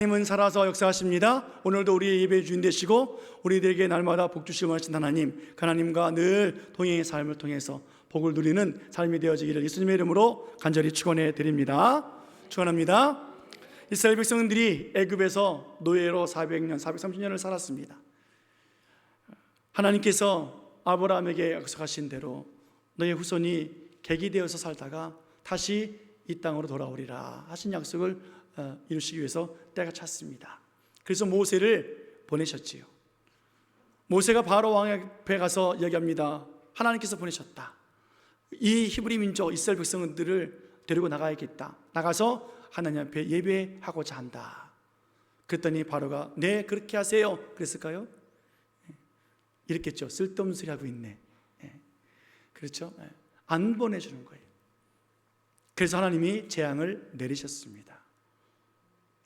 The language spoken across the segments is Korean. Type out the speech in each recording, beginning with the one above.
하나님은 살아서 역사하십니다. 오늘도 우리의 예배의 주인 되시고 우리들에게 날마다 복 주시길 원하신 하나님, 그 하나님과 늘 동행의 삶을 통해서 복을 누리는 삶이 되어지기를 예수님의 이름으로 간절히 축원해 드립니다. 축원합니다. 이스라엘 백성들이 애굽에서 노예로 400년, 430년을 살았습니다. 하나님께서 아브라함에게 약속하신 대로 너의 후손이 객이 되어서 살다가 다시 이 땅으로 돌아오리라 하신 약속을 이루시기 위해서 때가 찼습니다. 그래서 모세를 보내셨지요. 모세가 바로 왕 앞에 가서 이야기합니다. 하나님께서 보내셨다. 이 히브리 민족 이스라엘 백성들을 데리고 나가야겠다. 나가서 하나님 앞에 예배하고자 한다. 그랬더니 바로가 네 그렇게 하세요. 그랬을까요? 이랬겠죠. 쓸데없는 소리 하고 있네. 그렇죠? 안 보내주는 거예요. 그래서 하나님이 재앙을 내리셨습니다.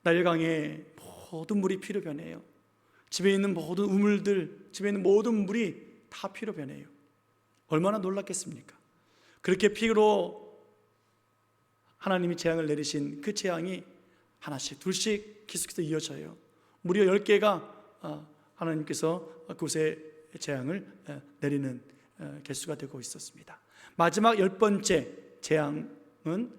나일강에 모든 물이 피로 변해요. 집에 있는 모든 우물들, 집에 있는 모든 물이 다 피로 변해요. 얼마나 놀랐겠습니까? 그렇게 피로 하나님이 재앙을 내리신 그 재앙이 하나씩 둘씩 계속해서 이어져요. 무려 10개가 하나님께서 그곳에 재앙을 내리는 개수가 되고 있었습니다. 마지막 10번째 재앙은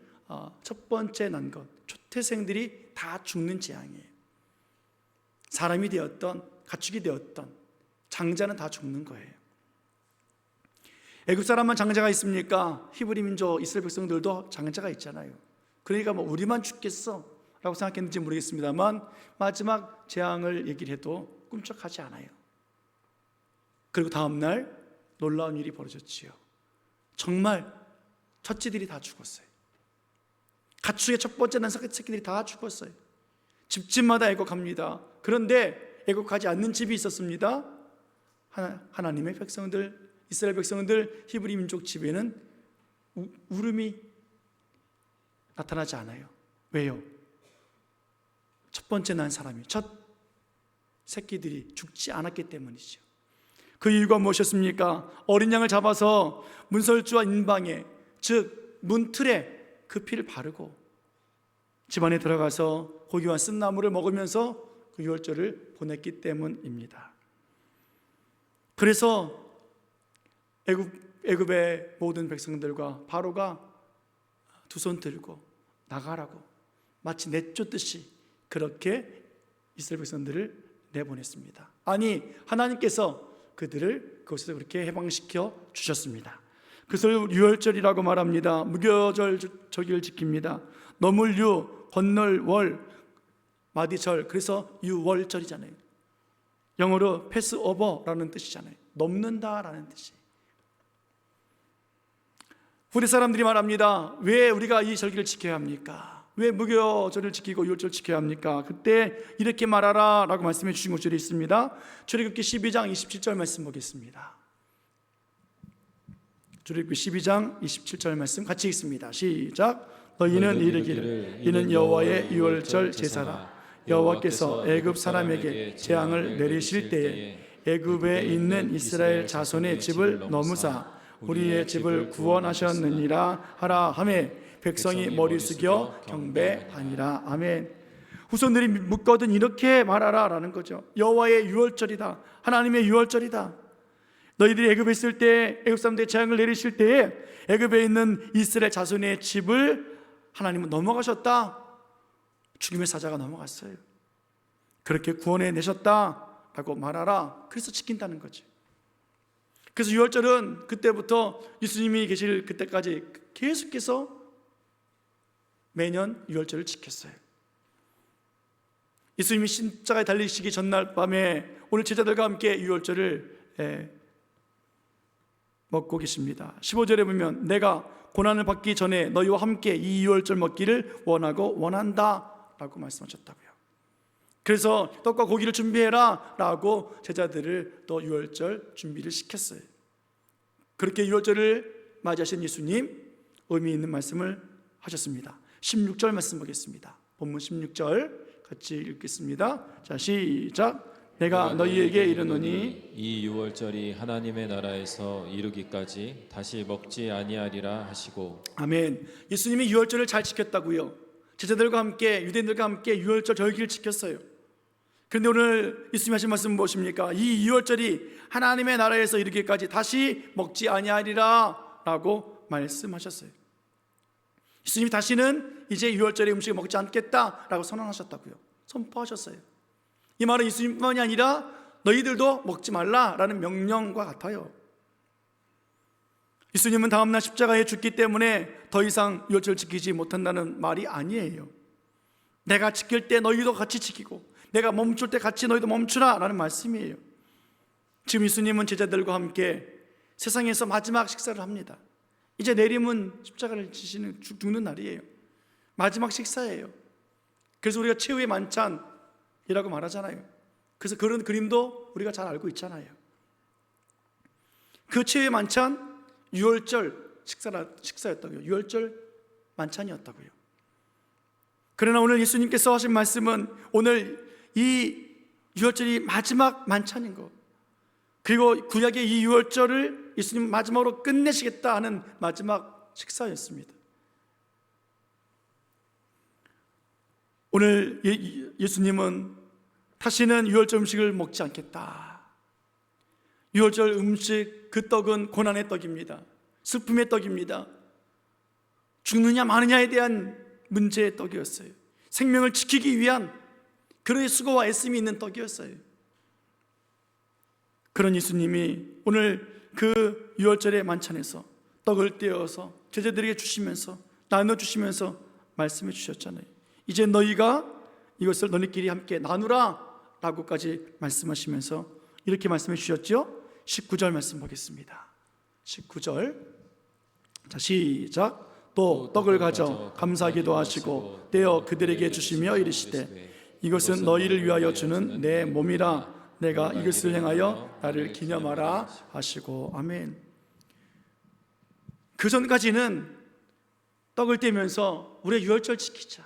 첫 번째 난 것, 초태생들이 다 죽는 재앙이에요. 사람이 되었던 가축이 되었던 장자는 다 죽는 거예요. 애굽 사람만 장자가 있습니까? 히브리 민족 이스라엘 백성들도 장자가 있잖아요. 그러니까 뭐 우리만 죽겠어 라고 생각했는지 모르겠습니다만 마지막 재앙을 얘기를 해도 꿈쩍하지 않아요. 그리고 다음날 놀라운 일이 벌어졌지요. 정말 첫째들이 다 죽었어요. 가축의 첫 번째 난 새끼들이 다 죽었어요. 집집마다 애곡합니다. 그런데 애곡하지 않는 집이 있었습니다. 하나님의 백성들, 이스라엘 백성들, 히브리 민족 집에는 울음이 나타나지 않아요. 왜요? 첫 번째 난 사람이, 첫 새끼들이 죽지 않았기 때문이죠. 그 이유가 무엇이었습니까? 어린 양을 잡아서 문설주와 인방에, 즉 문틀에 그 피를 바르고 집안에 들어가서 고기와 쓴나물을 먹으면서 그 유월절을 보냈기 때문입니다. 그래서 애굽의 모든 백성들과 바로가 두 손 들고 나가라고 마치 내쫓듯이 그렇게 이스라엘 백성들을 내보냈습니다. 아니 하나님께서 그들을 그곳에서 그렇게 해방시켜 주셨습니다. 그래서 유월절이라고 말합니다. 무교절 절기를 지킵니다. 넘을 유, 건널 월, 마디절, 그래서 유월절이잖아요. 영어로 패스오버라는 뜻이잖아요. 넘는다라는 뜻이. 우리 사람들이 말합니다. 왜 우리가 이 절기를 지켜야 합니까? 왜 무교절을 지키고 유월절을 지켜야 합니까? 그때 이렇게 말하라 라고 말씀해 주신 구절이 있습니다. 출애굽기 12장 27절 말씀 보겠습니다. 출애굽기 12장 27절 말씀 같이 읽습니다. 시작. 너희는 이르기를 이는 여호와의 유월절 제사라. 여호와께서 애굽 사람에게 재앙을 내리실 때에 애굽에 있는 이스라엘 자손의 집을 넘으사 우리의 집을 구원하셨느니라 하라 하매 백성이 머리 숙여 경배하니라. 아멘. 후손들이 묻거든 이렇게 말하라 라는 거죠. 여호와의 유월절이다. 하나님의 유월절이다. 너희들이 애굽에 있을 때 애굽 사람들의 재앙을 내리실 때에 애굽에 있는 이스라엘 자손의 집을 하나님은 넘어가셨다. 죽임의 사자가 넘어갔어요. 그렇게 구원해 내셨다라고 말하라. 그래서 지킨다는 거죠. 그래서 유월절은 그때부터 예수님이 계실 그때까지 계속해서 매년 유월절을 지켰어요. 예수님이 십자가에 달리시기 전날 밤에 오늘 제자들과 함께 유월절을 먹고 계십니다. 15절에 보면 내가 고난을 받기 전에 너희와 함께 이 유월절 먹기를 원하고 원한다 라고 말씀하셨다고요. 그래서 떡과 고기를 준비해라 라고 제자들을 또 유월절 준비를 시켰어요. 그렇게 유월절을 맞이하신 예수님 의미 있는 말씀을 하셨습니다. 16절 말씀 보겠습니다. 본문 16절 같이 읽겠습니다. 자 시작. 내가 너희에게 이르노니 이 유월절이 하나님의 나라에서 이루기까지 다시 먹지 아니하리라 하시고. 아멘. 예수님이 유월절을 잘 지켰다고요. 제자들과 함께, 유대인들과 함께 유월절 절기를 지켰어요. 그런데 오늘 예수님이 하신 말씀은 무엇입니까? 이 유월절이 하나님의 나라에서 이르기까지 다시 먹지 아니하리라 라고 말씀하셨어요. 예수님이 다시는 이제 유월절의 음식을 먹지 않겠다라고 선언하셨다고요. 선포하셨어요. 이 말은 예수님뿐만이 아니라 너희들도 먹지 말라라는 명령과 같아요. 예수님은 다음날 십자가에 죽기 때문에 더 이상 유월절을 지키지 못한다는 말이 아니에요. 내가 지킬 때 너희도 같이 지키고 내가 멈출 때 같이 너희도 멈추라 라는 말씀이에요. 지금 예수님은 제자들과 함께 세상에서 마지막 식사를 합니다. 이제 내림은 십자가를 지시는 죽는 날이에요. 마지막 식사예요. 그래서 우리가 최후의 만찬이라고 말하잖아요. 그래서 그런 그림도 우리가 잘 알고 있잖아요. 그 최후의 만찬 유월절 식사였다고요. 유월절 만찬이었다고요. 그러나 오늘 예수님께서 하신 말씀은 오늘 이 유월절이 마지막 만찬인 것, 그리고 구약의 이 유월절을 예수님 마지막으로 끝내시겠다 하는 마지막 식사였습니다. 오늘 예수님은 다시는 유월절 음식을 먹지 않겠다. 유월절 음식, 그 떡은 고난의 떡입니다. 슬픔의 떡입니다. 죽느냐 마느냐에 대한 문제의 떡이었어요. 생명을 지키기 위한 그의 수고와 애씀이 있는 떡이었어요. 그런 예수님이 오늘 그 유월절의 만찬에서 떡을 떼어서 제자들에게 주시면서 나눠주시면서 말씀해 주셨잖아요. 이제 너희가 이것을 너희끼리 함께 나누라 라고까지 말씀하시면서 이렇게 말씀해 주셨죠. 19절 말씀 보겠습니다. 19절, 자 시작. 또 떡을 가져 감사기도 하시고 떼어 그들에게 주시며 이르시되 이것은 너희를 위하여 주는 내 몸이라. 내가 이것을 행하여 나를 기념하라 하시고. 아멘. 그 전까지는 떡을 떼면서 우리의 유월절 지키자,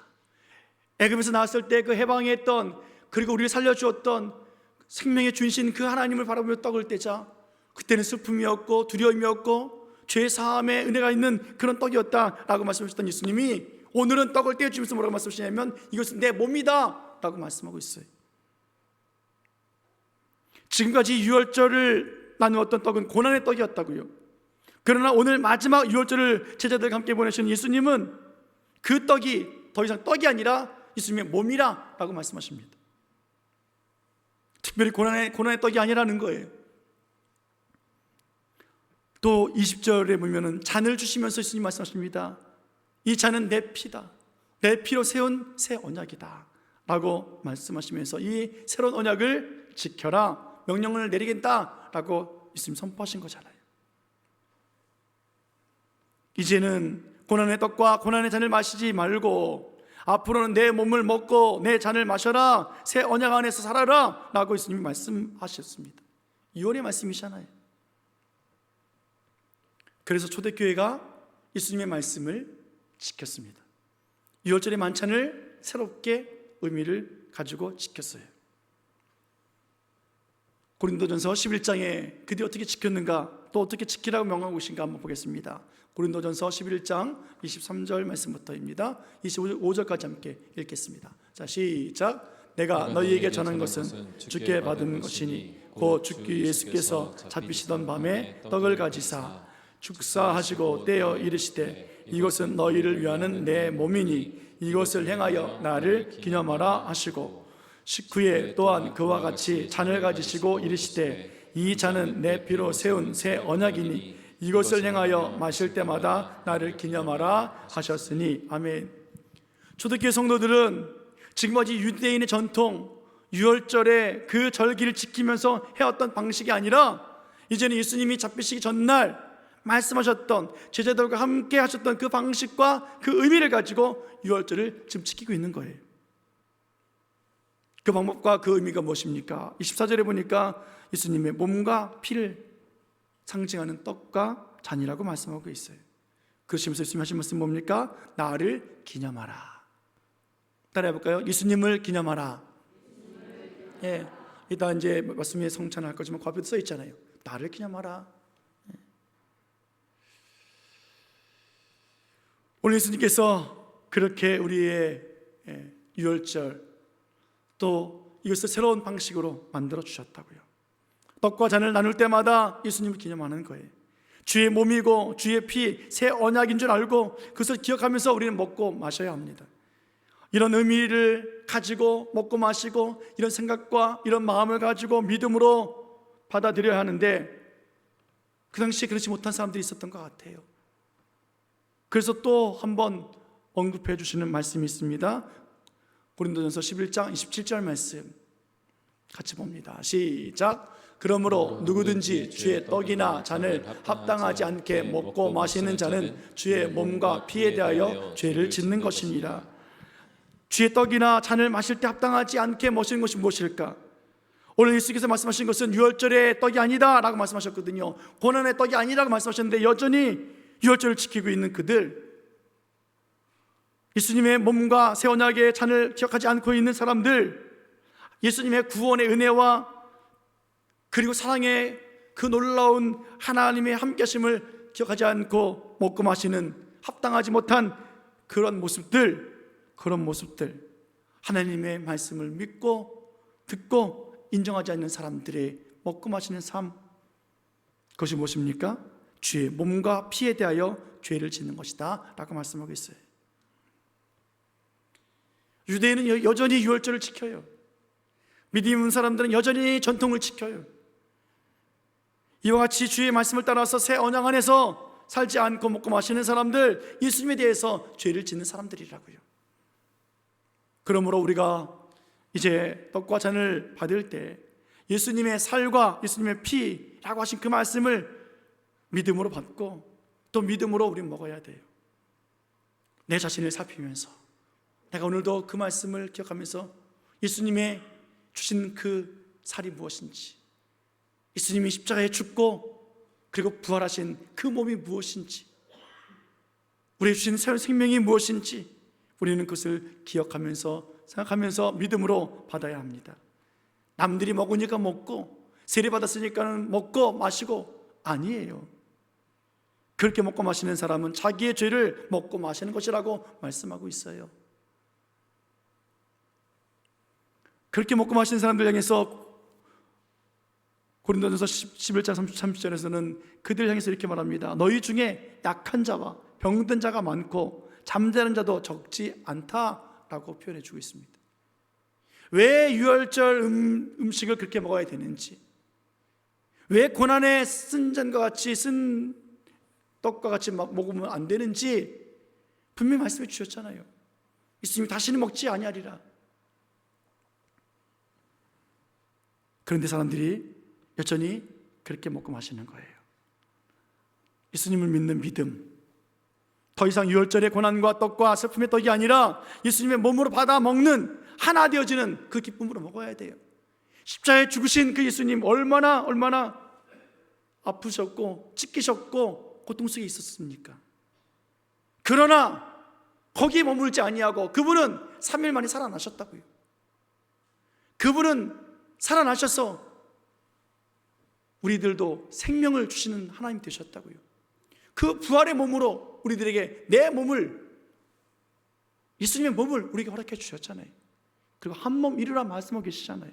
애굽에서 나왔을 때 그 해방했던, 그리고 우리를 살려주었던 생명의 주인신 그 하나님을 바라보며 떡을 떼자. 그때는 슬픔이었고 두려움이었고 죄 사함의 은혜가 있는 그런 떡이었다라고 말씀하셨던 예수님이 오늘은 떡을 떼어주면서 뭐라고 말씀하시냐면 이것은 내 몸이다 라고 말씀하고 있어요. 지금까지 유월절을 나누었던 떡은 고난의 떡이었다고요. 그러나 오늘 마지막 유월절을 제자들과 함께 보내신 예수님은 그 떡이 더 이상 떡이 아니라 예수님의 몸이라 라고 말씀하십니다. 특별히 고난의 떡이 아니라는 거예요. 또 20절에 보면은 잔을 주시면서 예수님 말씀하십니다. 이 잔은 내 피다. 내 피로 세운 새 언약이다 라고 말씀하시면서 이 새로운 언약을 지켜라, 명령을 내리겠다 라고 예수님 선포하신 거잖아요. 이제는 고난의 떡과 고난의 잔을 마시지 말고 앞으로는 내 몸을 먹고 내 잔을 마셔라, 새 언약 안에서 살아라 라고 예수님이 말씀하셨습니다. 이혼의 말씀이잖아요. 그래서 초대교회가 예수님의 말씀을 지켰습니다. 유월절의 만찬을 새롭게 의미를 가지고 지켰어요. 고린도전서 11장에 그들이 어떻게 지켰는가, 또 어떻게 지키라고 명하고 계신가 한번 보겠습니다. 고린도전서 11장 23절 말씀부터입니다. 25절까지 함께 읽겠습니다. 자 시작. 내가 너희에게 전한 것은 주께 받은 것이니 곧 주께 예수께서 잡히시던 밤에 떡을 가지사 축사하시고 떼어 이르시되 이것은 너희를 위하는 내 몸이니 이것을 행하여 나를 기념하라 하시고, 식후에 또한 그와 같이 잔을 가지시고 이르시되 이 잔은 내 피로 세운 새 언약이니 이것을 행하여 마실 때마다 나를 기념하라 하셨으니. 아멘. 초대교회 성도들은 지금까지 유대인의 전통 유월절의 그 절기를 지키면서 해왔던 방식이 아니라 이제는 예수님이 잡히시기 전날 말씀하셨던, 제자들과 함께 하셨던 그 방식과 그 의미를 가지고 유월절을 지금 지키고 있는 거예요. 그 방법과 그 의미가 무엇입니까? 24절에 보니까 예수님의 몸과 피를 상징하는 떡과 잔이라고 말씀하고 있어요. 그러시면서 예수님 하신 말씀 뭡니까? 나를 기념하라. 따라해 볼까요? 예수님을 기념하라. 예, 이따 이제 말씀에 성찬할 거지만 그 앞에도 써 있잖아요. 나를 기념하라. 오늘 예수님께서 그렇게 우리의 유월절 또 이것을 새로운 방식으로 만들어 주셨다고요. 떡과 잔을 나눌 때마다 예수님을 기념하는 거예요. 주의 몸이고 주의 피, 새 언약인 줄 알고 그것을 기억하면서 우리는 먹고 마셔야 합니다. 이런 의미를 가지고 먹고 마시고 이런 생각과 이런 마음을 가지고 믿음으로 받아들여야 하는데 그 당시에 그렇지 못한 사람들이 있었던 것 같아요. 그래서 또 한번 언급해 주시는 말씀이 있습니다. 고린도전서 11장 27절 말씀 같이 봅니다. 시작. 그러므로 누구든지 주의 떡이나 잔을 합당하지 않게 먹고 마시는 자는 주의 몸과 피에 대하여 죄를 짓는 것이니라. 주의 떡이나 잔을 마실 때 합당하지 않게 마시는 것이 무엇일까? 오늘 예수께서 말씀하신 것은 유월절의 떡이 아니다 라고 말씀하셨거든요. 고난의 떡이 아니라고 말씀하셨는데 여전히 유월절을 지키고 있는 그들, 예수님의 몸과 새 언약의 잔을 기억하지 않고 있는 사람들, 예수님의 구원의 은혜와 그리고 사랑의 그 놀라운 하나님의 함께하심을 기억하지 않고 먹고 마시는 합당하지 못한 그런 모습들, 하나님의 말씀을 믿고 듣고 인정하지 않는 사람들의 먹고 마시는 삶, 그것이 무엇입니까? 주의 몸과 피에 대하여 죄를 짓는 것이다 라고 말씀하고 있어요. 유대인은 여전히 유월절을 지켜요. 믿음 있는 사람들은 여전히 전통을 지켜요. 이와 같이 주의 말씀을 따라서 새 언약 안에서 살지 않고 먹고 마시는 사람들, 예수님에 대해서 죄를 짓는 사람들이라고요. 그러므로 우리가 이제 떡과 잔을 받을 때 예수님의 살과 예수님의 피라고 하신 그 말씀을 믿음으로 받고 또 믿음으로 우리는 먹어야 돼요. 내 자신을 살피면서 내가 오늘도 그 말씀을 기억하면서 예수님의 주신 그 살이 무엇인지, 예수님이 십자가에 죽고 그리고 부활하신 그 몸이 무엇인지, 우리에게 주신 새로운 생명이 무엇인지 우리는 그것을 기억하면서 생각하면서 믿음으로 받아야 합니다. 남들이 먹으니까 먹고 세례받았으니까는 먹고 마시고 아니에요. 그렇게 먹고 마시는 사람은 자기의 죄를 먹고 마시는 것이라고 말씀하고 있어요. 그렇게 먹고 마시는 사람들 향해서 고린도전서 11장 30절에서는 그들 향해서 이렇게 말합니다. 너희 중에 약한 자와 병든 자가 많고 잠자는 자도 적지 않다라고 표현해 주고 있습니다. 왜 유월절 음식을 그렇게 먹어야 되는지, 왜 고난의 쓴 잔과 같이 쓴 떡과 같이 막 먹으면 안 되는지 분명히 말씀해 주셨잖아요. 예수님이 다시는 먹지 아니하리라. 그런데 사람들이 여전히 그렇게 먹고 마시는 거예요. 예수님을 믿는 믿음, 더 이상 유월절의 고난과 떡과 슬픔의 떡이 아니라 예수님의 몸으로 받아 먹는, 하나 되어지는 그 기쁨으로 먹어야 돼요. 십자가에 죽으신 그 예수님 얼마나 아프셨고 찢기셨고 고통 속에 있었습니까? 그러나 거기에 머물지 아니하고 그분은 3일 만에 살아나셨다고요. 그분은 살아나셔서 우리들도 생명을 주시는 하나님 되셨다고요. 그 부활의 몸으로 우리들에게 내 몸을, 예수님의 몸을 우리에게 허락해 주셨잖아요. 그리고 한 몸 이루라 말씀하고 계시잖아요.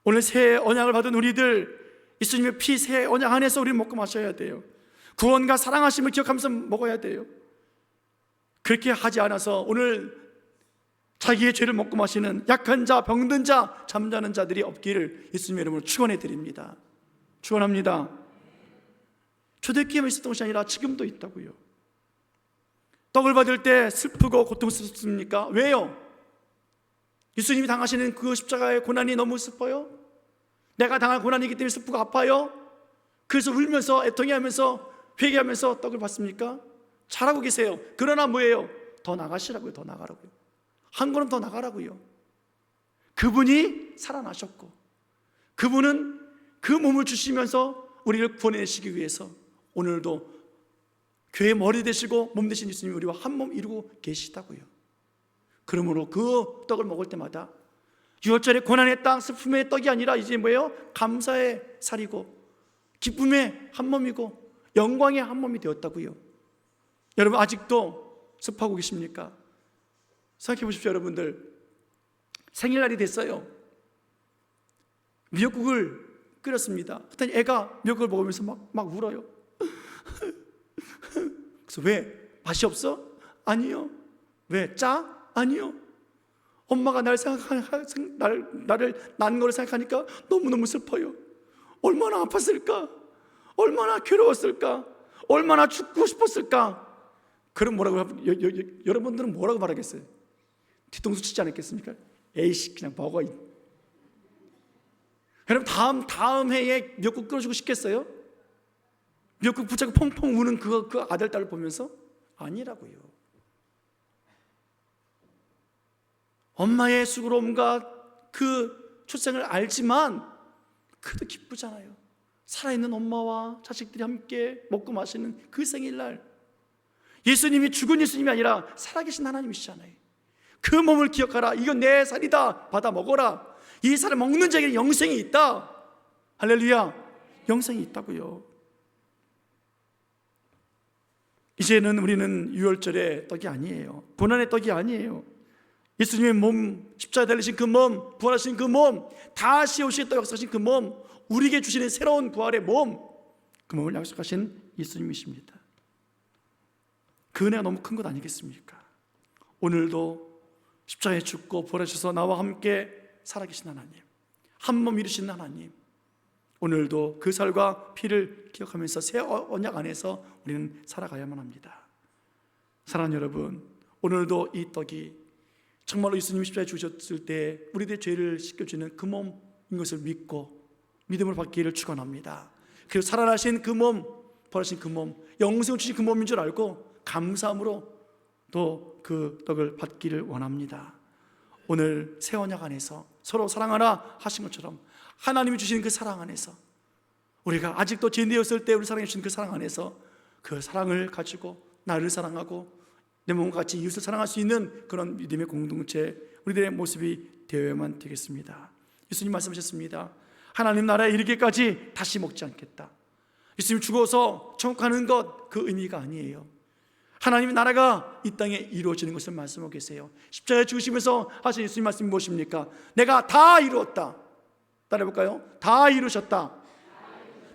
오늘 새 언약을 받은 우리들, 예수님의 피 새 언약 안에서 우리 먹고 마셔야 돼요. 구원과 사랑하심을 기억하면서 먹어야 돼요. 그렇게 하지 않아서 오늘 자기의 죄를 먹고 마시는 약한 자, 병든 자, 잠자는 자들이 없기를 예수님의 이름으로 축원해 드립니다. 축원합니다. 초대교회만 있었던 것이 아니라 지금도 있다고요. 떡을 받을 때 슬프고 고통스럽습니까? 왜요? 예수님이 당하시는 그 십자가의 고난이 너무 슬퍼요? 내가 당할 고난이기 때문에 슬프고 아파요? 그래서 울면서 애통해하면서 회개하면서 떡을 받습니까? 잘하고 계세요. 그러나 뭐예요? 더 나가시라고요. 더 나가라고요. 한 걸음 더 나가라고요. 그분이 살아나셨고 그분은 그 몸을 주시면서 우리를 구원해내시기 위해서 오늘도 교회 머리 되시고 몸 되신 예수님이 우리와 한 몸 이루고 계시다고요. 그러므로 그 떡을 먹을 때마다 유월절의 고난의 땅, 슬픔의 떡이 아니라 이제 뭐예요? 감사의 살이고 기쁨의 한 몸이고 영광의 한 몸이 되었다고요. 여러분 아직도 습하고 계십니까? 생각해 보십시오. 여러분들, 생일날이 됐어요. 미역국을 끓였습니다. 그랬더니 애가 미역국을 먹으면서 막 울어요. 그래서 왜? 맛이 없어? 아니요. 왜? 짜? 아니요. 엄마가 나를 낳은 거를 생각하니까 너무너무 슬퍼요. 얼마나 아팠을까? 얼마나 괴로웠을까? 얼마나 죽고 싶었을까? 그럼 여러분들은 뭐라고 말하겠어요? 뒤통수 치지 않았겠습니까? 에이씨, 그냥 먹어. 여러분, 다음 해에 미역국 끓여주고 싶겠어요? 미역국 붙잡고 펑펑 우는 그 아들, 딸을 보면서? 아니라고요. 엄마의 수고로움과 그 초생을 알지만 그래도 기쁘잖아요. 살아있는 엄마와 자식들이 함께 먹고 마시는 그 생일날, 예수님이 죽은 예수님이 아니라 살아계신 하나님이시잖아요. 그 몸을 기억하라. 이건 내 살이다. 받아 먹어라. 이 살을 먹는 자에게 영생이 있다. 할렐루야. 영생이 있다고요. 이제는 우리는 유월절의 떡이 아니에요. 고난의 떡이 아니에요. 예수님의 몸, 십자가에 달리신 그 몸, 부활하신 그 몸, 다시 오시겠다고 약속하신 그 몸, 우리에게 주시는 새로운 부활의 몸, 그 몸을 약속하신 예수님이십니다. 그 은혜가 너무 큰 것 아니겠습니까? 오늘도 십자가에 죽고 부활하셔서 나와 함께 살아계신 하나님, 한 몸 이루신 하나님, 오늘도 그 살과 피를 기억하면서 새 언약 안에서 우리는 살아가야만 합니다. 사랑하는 여러분, 오늘도 이 떡이 정말로 예수님이 십자가에 죽으셨을 때 우리들의 죄를 씻겨주는 그 몸인 것을 믿고 믿음을 받기를 축원합니다. 그리고 살아나신 그 몸, 부활하신 그 몸, 영생을 주신 그 몸인 줄 알고 감사함으로 또 그 떡을 받기를 원합니다. 오늘 새 언약 안에서 서로 사랑하라 하신 것처럼 하나님이 주신 그 사랑 안에서, 우리가 아직도 죄인되었을 때 우리 사랑해 주신 그 사랑 안에서 그 사랑을 가지고 나를 사랑하고 내 몸과 같이 이웃을 사랑할 수 있는 그런 믿음의 공동체, 우리들의 모습이 되어야만 되겠습니다. 예수님 말씀하셨습니다. 하나님 나라에 이르기까지 다시 먹지 않겠다. 예수님 죽어서 천국 가는 것, 그 의미가 아니에요. 하나님의 나라가 이 땅에 이루어지는 것을 말씀하고 계세요. 십자가에 죽으시면서 하신 예수님 말씀이 무엇입니까? 내가 다 이루었다. 따라해볼까요? 다 이루셨다.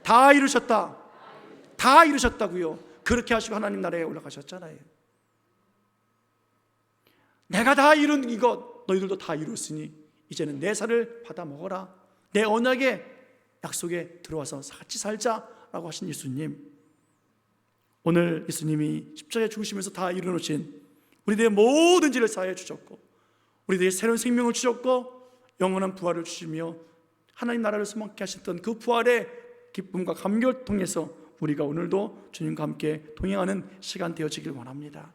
다 이루셨다. 다 이루셨다고요. 그렇게 하시고 하나님 나라에 올라가셨잖아요. 내가 다 이룬 이것 너희들도 다 이뤘으니 이제는 내 살을 받아 먹어라. 내 언약의 약속에 들어와서 같이 살자라고 하신 예수님, 오늘 예수님이 십자가에 죽으시면서 다 이루어놓으신 우리들의 모든 죄를 사하여 주셨고 우리들의 새로운 생명을 주셨고 영원한 부활을 주시며 하나님 나라를 소망케 하셨던 그 부활의 기쁨과 감격을 통해서 우리가 오늘도 주님과 함께 동행하는 시간 되어지길 원합니다.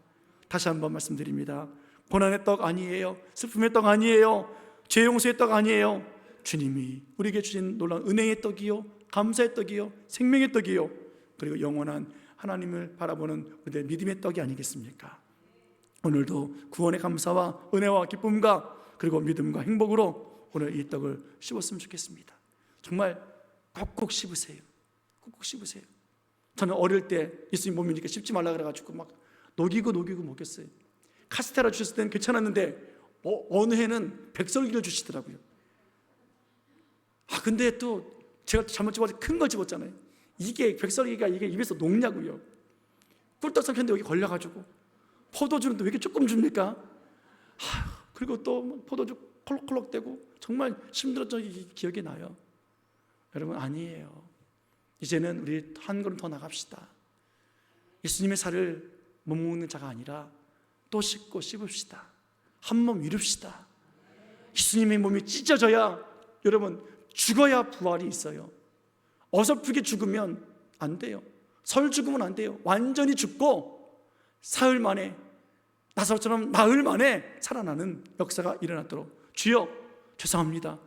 다시 한번 말씀드립니다. 고난의 떡 아니에요. 슬픔의 떡 아니에요. 죄 용서의 떡 아니에요. 주님이 우리에게 주신 놀라운 은혜의 떡이요, 감사의 떡이요, 생명의 떡이요, 그리고 영원한 하나님을 바라보는 우리의 믿음의 떡이 아니겠습니까? 오늘도 구원의 감사와 은혜와 기쁨과 그리고 믿음과 행복으로 오늘 이 떡을 씹었으면 좋겠습니다. 정말 꼭꼭 씹으세요. 꼭꼭 씹으세요. 저는 어릴 때 예수님 몸이니까 씹지 말라 그래가지고 막 녹이고 먹였어요. 카스테라 주셨을 때는 괜찮았는데 어느 해는 백설기를 주시더라고요. 근데 또 제가 잘못 집어서 큰 걸 집었잖아요. 이게 백설기가 이게 입에서 녹냐고요. 꿀떡 삼켰는데 여기 걸려가지고 포도주는 또 왜 이렇게 조금 줍니까? 그리고 또 포도주 콜록콜록대고 정말 힘들었던 기억이 나요. 여러분, 아니에요. 이제는 우리 한 걸음 더 나갑시다. 예수님의 살을 못 먹는 자가 아니라 또 씹고 씹읍시다. 한 몸 이룹시다. 예수님의 몸이 찢어져야, 여러분, 죽어야 부활이 있어요. 어설프게 죽으면 안 돼요. 설 죽으면 안 돼요. 완전히 죽고 사흘 만에, 나사로처럼 나흘 만에 살아나는 역사가 일어나도록 주여 죄송합니다.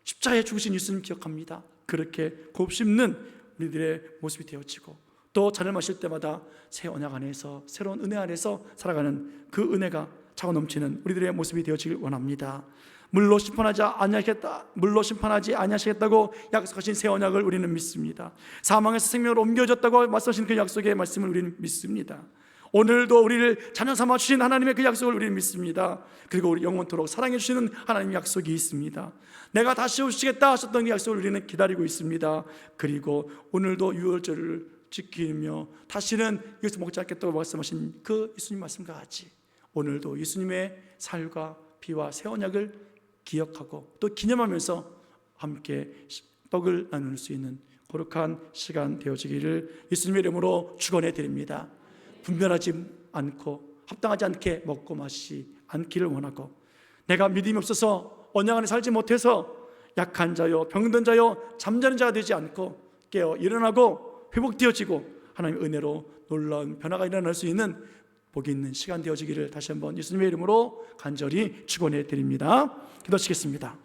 십자가에 죽으신 예수님 기억합니다. 그렇게 곱씹는 우리들의 모습이 되어지고 또 잔을 마실 때마다 새 언약 안에서 새로운 은혜 안에서 살아가는 그 은혜가 차고 넘치는 우리들의 모습이 되어지길 원합니다. 물로 심판하지 아니하시겠다고 약속하신 새 언약을 우리는 믿습니다. 사망에서 생명으로 옮겨졌다고 말씀하신 그 약속의 말씀을 우리는 믿습니다. 오늘도 우리를 자녀 삼아 주신 하나님의 그 약속을 우리는 믿습니다. 그리고 우리 영원토록 사랑해 주시는 하나님의 약속이 있습니다. 내가 다시 오시겠다 하셨던 그 약속을 우리는 기다리고 있습니다. 그리고 오늘도 유월절을 지키며 다시는 이것을 먹지 않겠다고 말씀하신 그 예수님 말씀과 같이 오늘도 예수님의 살과 피와 새 언약을 기억하고 또 기념하면서 함께 떡을 나눌 수 있는 거룩한 시간 되어지기를 예수님의 이름으로 축원해 드립니다. 분별하지 않고 합당하지 않게 먹고 마시지 않기를 원하고, 내가 믿음이 없어서 언약 안에 살지 못해서 약한 자요 병든 자요 잠자는 자가 되지 않고 깨어 일어나고 회복되어지고 하나님의 은혜로 놀라운 변화가 일어날 수 있는 복이 있는 시간 되어지기를 다시 한번 예수님의 이름으로 간절히 축원해 드립니다. 기도하시겠습니다.